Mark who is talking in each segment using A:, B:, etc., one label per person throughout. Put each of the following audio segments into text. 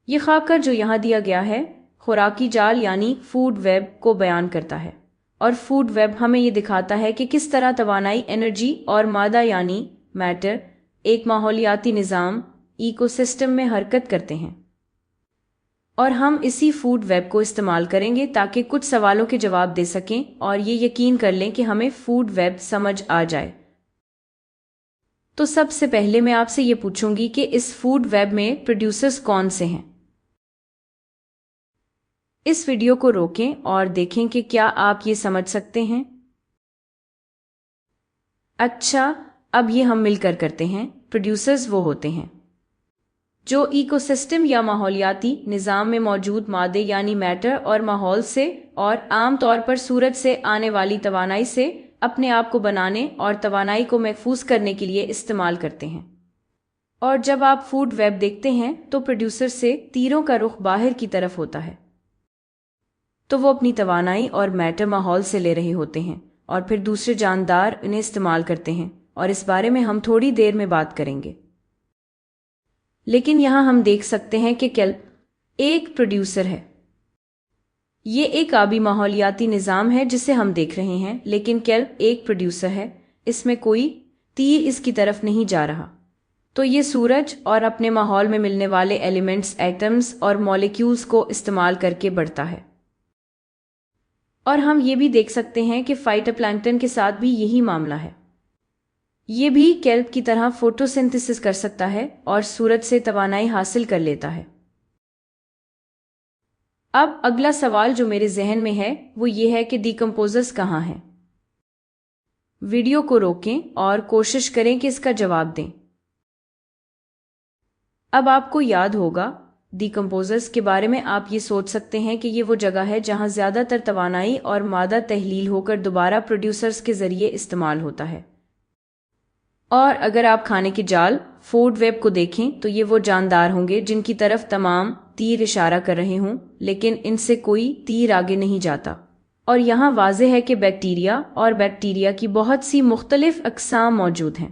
A: یہ خاکہ جو یہاں دیا گیا ہے خوراکی جال یعنی فوڈ ویب کو بیان کرتا ہے، اور فوڈ ویب ہمیں یہ دکھاتا ہے کہ کس طرح توانائی، انرجی اور مادہ یعنی میٹر ایک ماحولیاتی نظام ایکو سسٹم میں حرکت کرتے ہیں، اور ہم اسی فوڈ ویب کو استعمال کریں گے تاکہ کچھ سوالوں کے جواب دے سکیں اور یہ یقین کر لیں کہ ہمیں فوڈ ویب سمجھ آ جائے۔ تو سب سے پہلے میں آپ سے یہ پوچھوں گی کہ اس فوڈ ویب میں پروڈیوسرز کون سے ہیں؟ اس ویڈیو کو روکیں اور دیکھیں کہ کیا آپ یہ سمجھ سکتے ہیں۔ اچھا، اب یہ ہم مل کر کرتے ہیں۔ پروڈیوسرز وہ ہوتے ہیں جو ایکو سسٹم یا ماحولیاتی نظام میں موجود مادے یعنی میٹر اور ماحول سے اور عام طور پر سورج سے آنے والی توانائی سے اپنے آپ کو بنانے اور توانائی کو محفوظ کرنے کے لیے استعمال کرتے ہیں۔ اور جب آپ فوڈ ویب دیکھتے ہیں تو پروڈیوسر سے تیروں کا رخ باہر کی طرف ہوتا ہے، تو وہ اپنی توانائی اور میٹر ماحول سے لے رہے ہوتے ہیں اور پھر دوسرے جاندار انہیں استعمال کرتے ہیں، اور اس بارے میں ہم تھوڑی دیر میں بات کریں گے۔ لیکن یہاں ہم دیکھ سکتے ہیں کہ کیلپ ایک پروڈیوسر ہے۔ یہ ایک آبی ماحولیاتی نظام ہے جسے ہم دیکھ رہے ہیں، لیکن کیلپ ایک پروڈیوسر ہے، اس میں کوئی تیر اس کی طرف نہیں جا رہا۔ تو یہ سورج اور اپنے ماحول میں ملنے والے ایلیمنٹس، ایٹمز اور مالیکیولز کو استعمال کر کے بڑھتا ہے۔ اور ہم یہ بھی دیکھ سکتے ہیں کہ فائٹوپلانکٹن کے ساتھ بھی یہی معاملہ ہے۔ یہ بھی کیلپ کی طرح فوٹوسنتھسس کر سکتا ہے اور سورج سے توانائی حاصل کر لیتا ہے۔ اب اگلا سوال جو میرے ذہن میں ہے وہ یہ ہے کہ ڈیکمپوزرز کہاں ہیں؟ ویڈیو کو روکیں اور کوشش کریں کہ اس کا جواب دیں۔ اب آپ کو یاد ہوگا ڈیکمپوزرز کے بارے میں، آپ یہ سوچ سکتے ہیں کہ یہ وہ جگہ ہے جہاں زیادہ تر توانائی اور مادہ تحلیل ہو کر دوبارہ پروڈیوسرز کے ذریعے استعمال ہوتا ہے۔ اور اگر آپ کھانے کے جال فوڈ ویب کو دیکھیں تو یہ وہ جاندار ہوں گے جن کی طرف تمام تیر اشارہ کر رہے ہوں، لیکن ان سے کوئی تیر آگے نہیں جاتا۔ اور یہاں واضح ہے کہ بیکٹیریا کی بہت سی مختلف اقسام موجود ہیں،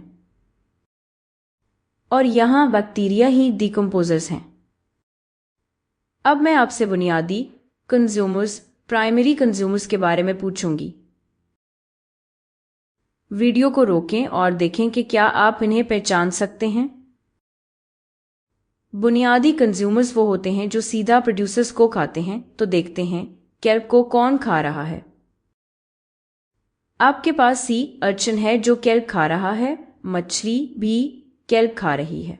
A: اور یہاں بیکٹیریا ہی ڈیکمپوزرز ہیں۔ اب میں آپ سے بنیادی کنزیومرز، پرائمری کنزیومرز کے بارے میں پوچھوں گی۔ ویڈیو کو روکیں اور دیکھیں کہ کیا آپ انہیں پہچان سکتے ہیں۔ بنیادی کنزیومرز وہ ہوتے ہیں جو سیدھا پروڈیوسرز کو کھاتے ہیں۔ تو دیکھتے ہیں کیلپ کو کون کھا رہا ہے۔ آپ کے پاس سی ارچن ہے جو کیلپ کھا رہا ہے، مچھلی بھی کیلپ کھا رہی ہے۔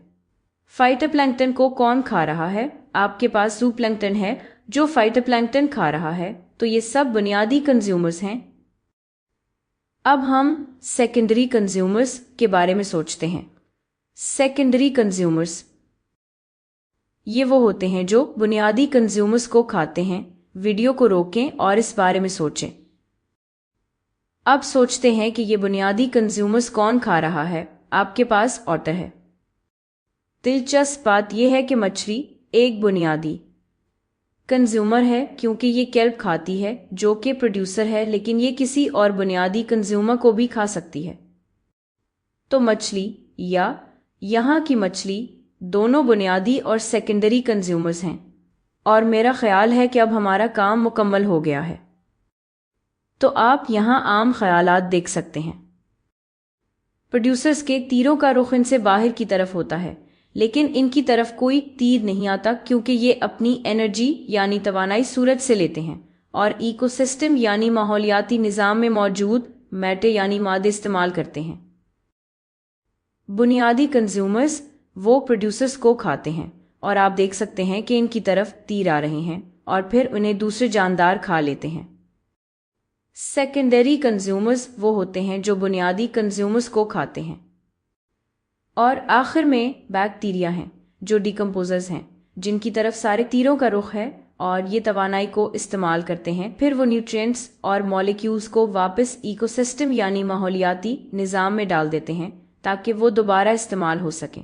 A: فائٹوپلانکٹن کو کون کھا رہا ہے؟ آپ کے پاس زوپلانکٹن ہے جو فائٹوپلانکٹن کھا رہا ہے۔ تو یہ سب بنیادی کنزیومرز ہیں۔ اب ہم سیکنڈری کنزیومرز کے بارے میں سوچتے ہیں۔ سیکنڈری کنزیومرز یہ وہ ہوتے ہیں جو بنیادی کنزیومرز کو کھاتے ہیں۔ ویڈیو کو روکیں اور اس بارے میں سوچیں۔ اب سوچتے ہیں کہ یہ بنیادی کنزیومرز کون کھا رہا ہے۔ آپ کے پاس اوٹر ہے۔ دلچسپ بات یہ ہے کہ مچھلی ایک بنیادی کنزیومر ہے کیونکہ یہ کیلپ کھاتی ہے جو کہ پروڈیوسر ہے، لیکن یہ کسی اور بنیادی کنزیومر کو بھی کھا سکتی ہے۔ تو مچھلی یا یہاں کی مچھلی دونوں بنیادی اور سیکنڈری کنزیومرز ہیں، اور میرا خیال ہے کہ اب ہمارا کام مکمل ہو گیا ہے۔ تو آپ یہاں عام خیالات دیکھ سکتے ہیں۔ پروڈیوسرز کے تیروں کا رخ ان سے باہر کی طرف ہوتا ہے، لیکن ان کی طرف کوئی تیر نہیں آتا کیونکہ یہ اپنی انرجی یعنی توانائی سورج سے لیتے ہیں اور ایکو سسٹم یعنی ماحولیاتی نظام میں موجود میٹر یعنی مادے استعمال کرتے ہیں۔ بنیادی کنزیومرز وہ پروڈیوسرز کو کھاتے ہیں، اور آپ دیکھ سکتے ہیں کہ ان کی طرف تیر آ رہے ہیں اور پھر انہیں دوسرے جاندار کھا لیتے ہیں۔ سیکنڈری کنزیومرز وہ ہوتے ہیں جو بنیادی کنزیومرز کو کھاتے ہیں۔ اور آخر میں بیکٹیریا ہیں جو ڈیکمپوزرز ہیں، جن کی طرف سارے تیروں کا رخ ہے اور یہ توانائی کو استعمال کرتے ہیں، پھر وہ نیوٹرینٹس اور مالیکیولز کو واپس ایکو سسٹم یعنی ماحولیاتی نظام میں ڈال دیتے ہیں تاکہ وہ دوبارہ استعمال ہو سکیں۔